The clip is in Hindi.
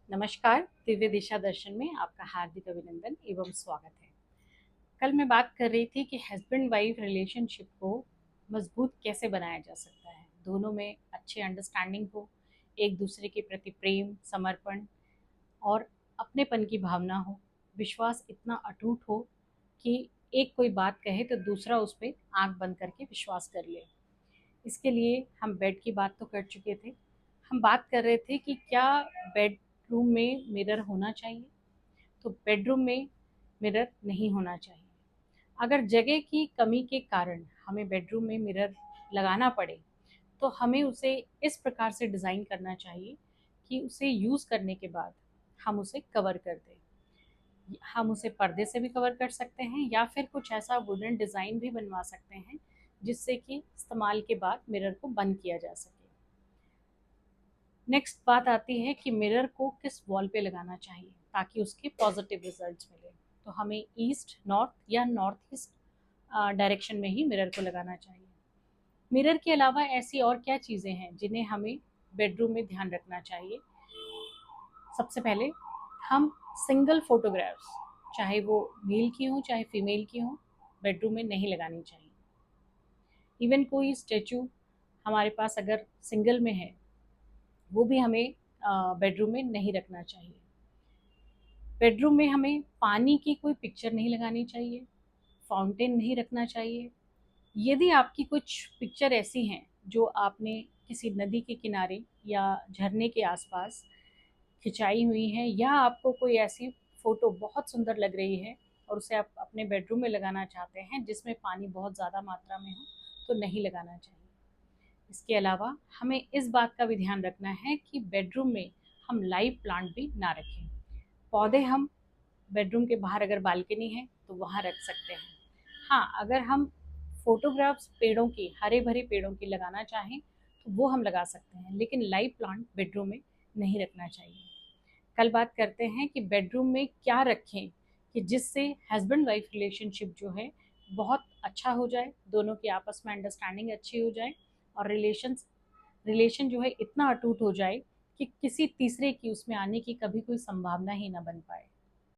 नमस्कार। दिव्य दिशा दर्शन में आपका हार्दिक अभिनंदन एवं स्वागत है। कल मैं बात कर रही थी कि हस्बैंड वाइफ रिलेशनशिप को मजबूत कैसे बनाया जा सकता है। दोनों में अच्छी अंडरस्टैंडिंग हो, एक दूसरे के प्रति प्रेम, समर्पण और अपनेपन की भावना हो, विश्वास इतना अटूट हो कि एक कोई बात कहे तो दूसरा उस पर आंख बंद करके विश्वास कर ले। इसके लिए हम बेड की बात तो कर चुके थे। हम बात कर रहे थे कि क्या बेडरूम में मिरर होना चाहिए। तो बेडरूम में मिरर नहीं होना चाहिए। अगर जगह की कमी के कारण हमें बेडरूम में मिरर लगाना पड़े तो हमें उसे इस प्रकार से डिज़ाइन करना चाहिए कि उसे यूज़ करने के बाद हम उसे कवर कर दें। हम उसे पर्दे से भी कवर कर सकते हैं या फिर कुछ ऐसा वुडन डिज़ाइन भी बनवा सकते हैं जिससे कि इस्तेमाल के बाद मिरर को बंद किया जा सके। नेक्स्ट बात आती है कि मिरर को किस वॉल पे लगाना चाहिए ताकि उसके पॉजिटिव रिजल्ट्स मिले। तो हमें ईस्ट, नॉर्थ या नॉर्थ ईस्ट डायरेक्शन में ही मिरर को लगाना चाहिए। मिरर के अलावा ऐसी और क्या चीज़ें हैं जिन्हें हमें बेडरूम में ध्यान रखना चाहिए। सबसे पहले हम सिंगल फोटोग्राफ्स, चाहे वो मेल की हों चाहे फीमेल की हों, बेडरूम में नहीं लगानी चाहिए। इवन कोई स्टेचू हमारे पास अगर सिंगल में है वो भी हमें बेडरूम में नहीं रखना चाहिए। बेडरूम में हमें पानी की कोई पिक्चर नहीं लगानी चाहिए, फाउंटेन नहीं रखना चाहिए। यदि आपकी कुछ पिक्चर ऐसी हैं जो आपने किसी नदी के किनारे या झरने के आसपास खिंचाई हुई हैं या आपको कोई ऐसी फ़ोटो बहुत सुंदर लग रही है और उसे आप अपने बेडरूम में लगाना चाहते हैं जिसमें पानी बहुत ज़्यादा मात्रा में हो, तो नहीं लगाना चाहिए। इसके अलावा हमें इस बात का भी ध्यान रखना है कि बेडरूम में हम लाइव प्लांट भी ना रखें। पौधे हम बेडरूम के बाहर अगर बालकनी है तो वहाँ रख सकते हैं। हाँ, अगर हम फोटोग्राफ्स पेड़ों की, हरे भरे पेड़ों की लगाना चाहें तो वो हम लगा सकते हैं, लेकिन लाइव प्लांट बेडरूम में नहीं रखना चाहिए। कल बात करते हैं कि बेडरूम में क्या रखें कि जिससे हस्बैंड वाइफ रिलेशनशिप जो है बहुत अच्छा हो जाए, दोनों की आपस में अंडरस्टैंडिंग अच्छी हो जाए और रिलेशन जो है इतना अटूट हो जाए कि किसी तीसरे की उसमें आने की कभी कोई संभावना ही ना बन पाए।